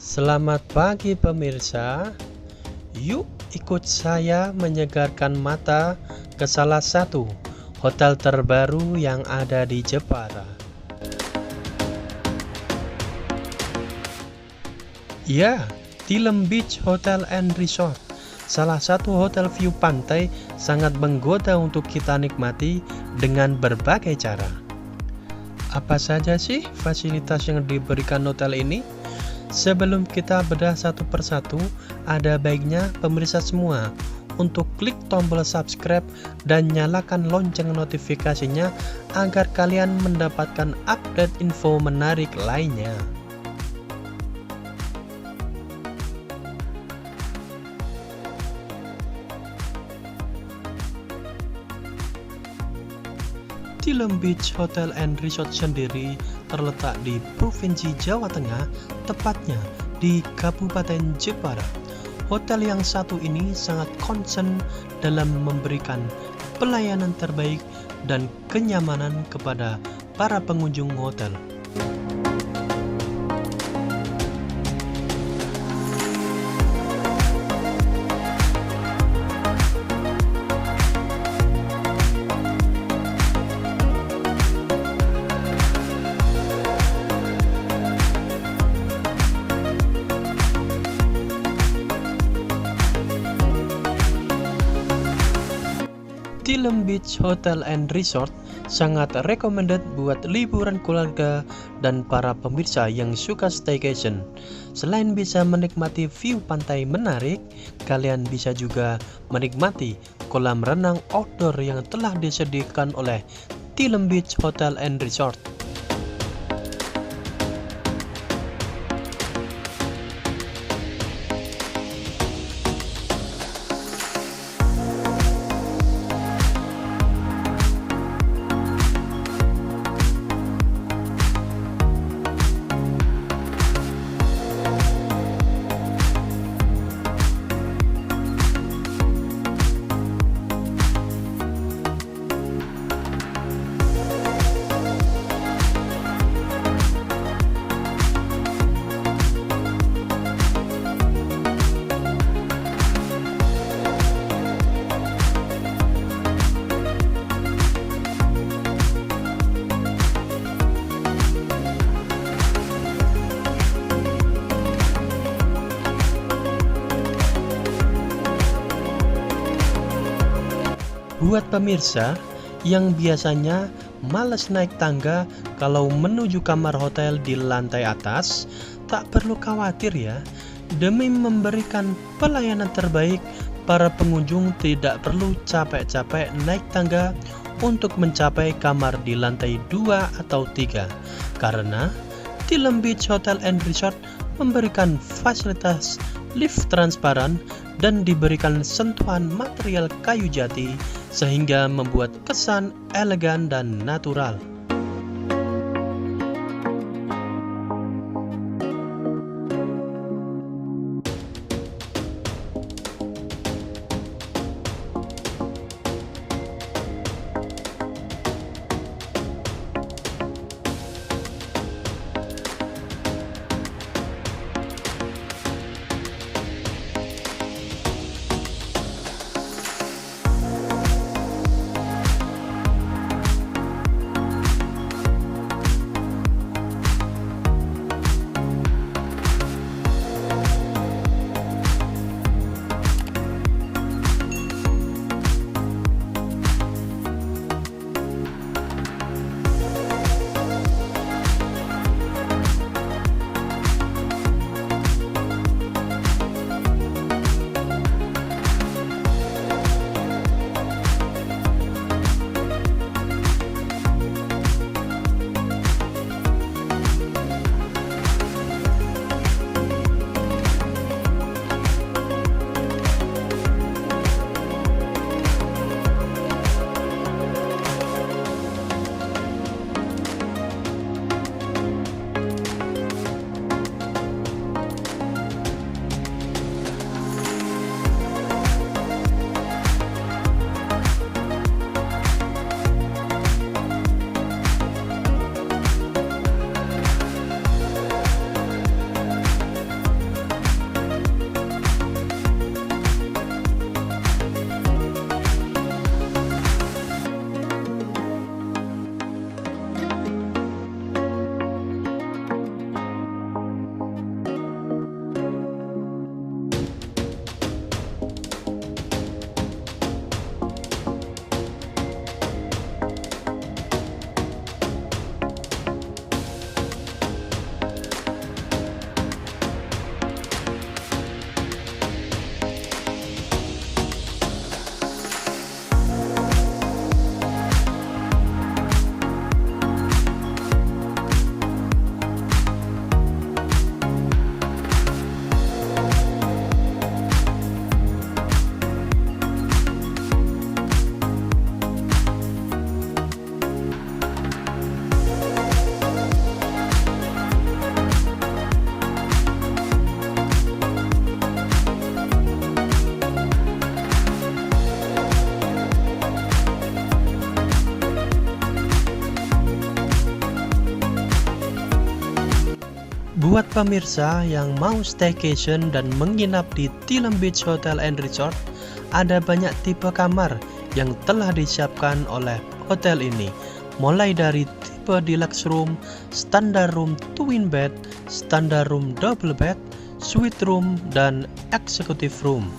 Selamat pagi pemirsa. Yuk ikut saya menyegarkan mata ke salah satu hotel terbaru yang ada di Jepara. Ya, Tilem Beach Hotel and Resort. Salah satu hotel view pantai sangat menggoda untuk kita nikmati dengan berbagai cara. Apa saja sih fasilitas yang diberikan hotel ini? Sebelum kita bedah satu persatu, ada baiknya pemirsa semua untuk klik tombol subscribe dan nyalakan lonceng notifikasinya agar kalian mendapatkan update info menarik lainnya. Tilem Beach Hotel and Resort sendiri terletak di Provinsi Jawa Tengah, tepatnya di Kabupaten Jepara. Hotel yang satu ini sangat concern dalam memberikan pelayanan terbaik dan kenyamanan kepada para pengunjung hotel. Tilem Beach Hotel and Resort sangat recommended buat liburan keluarga dan para pemirsa yang suka staycation. Selain bisa menikmati view pantai menarik, kalian bisa juga menikmati kolam renang outdoor yang telah disediakan oleh Tilem Beach Hotel and Resort. Buat pemirsa yang biasanya males naik tangga kalau menuju kamar hotel di lantai atas, tak perlu khawatir ya. Demi memberikan pelayanan terbaik, para pengunjung tidak perlu capek-capek naik tangga untuk mencapai kamar di lantai 2 atau 3. Karena Tilem Beach Hotel and Resort memberikan fasilitas lift transparan dan diberikan sentuhan material kayu jati sehingga membuat kesan elegan dan natural. Buat pemirsa yang mau staycation dan menginap di Tilem Beach Hotel and Resort, ada banyak tipe kamar yang telah disiapkan oleh hotel ini, mulai dari tipe deluxe room, standard room twin bed, standard room double bed, suite room, dan executive room.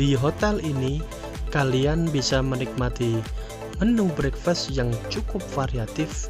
Di hotel ini, kalian bisa menikmati menu breakfast yang cukup variatif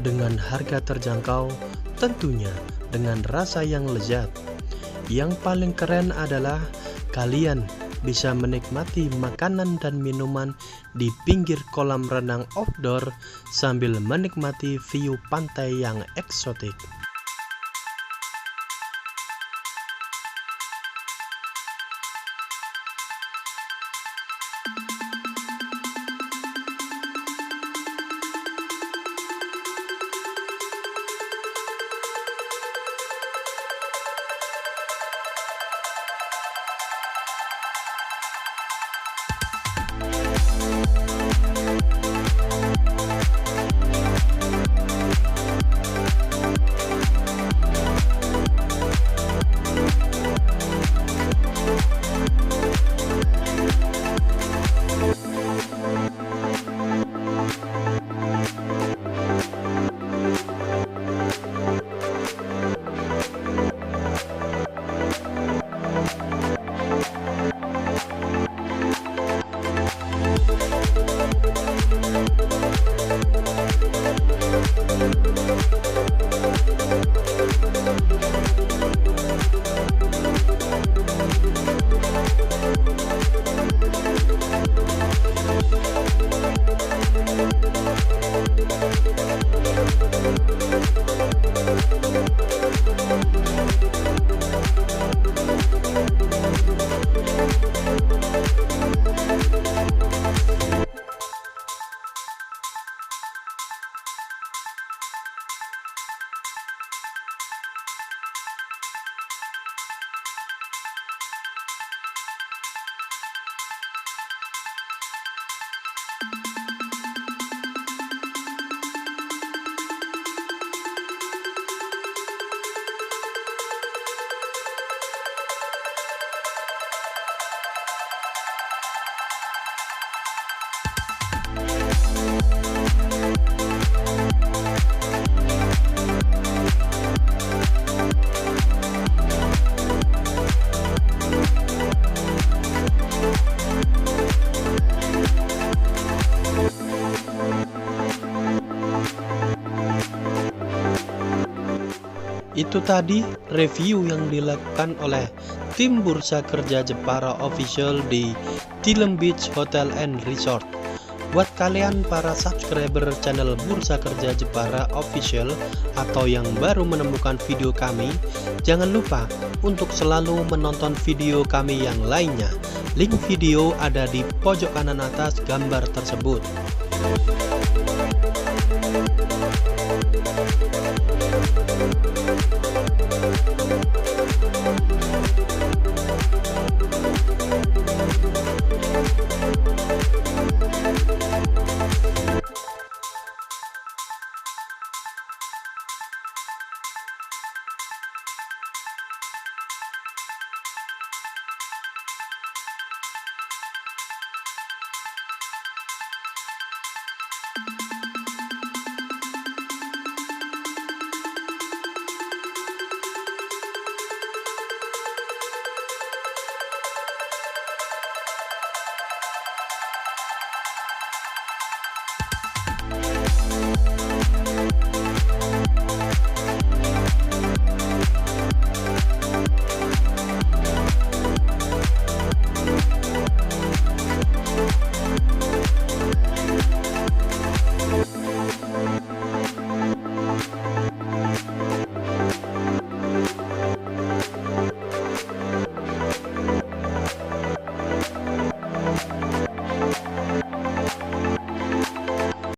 dengan harga terjangkau, tentunya dengan rasa yang lezat. Yang paling keren adalah kalian bisa menikmati makanan dan minuman di pinggir kolam renang outdoor sambil menikmati view pantai yang eksotik. Itu tadi review yang dilakukan oleh tim Bursa Kerja Jepara Official di Tilem Beach Hotel and Resort. Buat kalian para subscriber channel Bursa Kerja Jepara Official atau yang baru menemukan video kami, jangan lupa untuk selalu menonton video kami yang lainnya. Link video ada di pojok kanan atas gambar tersebut.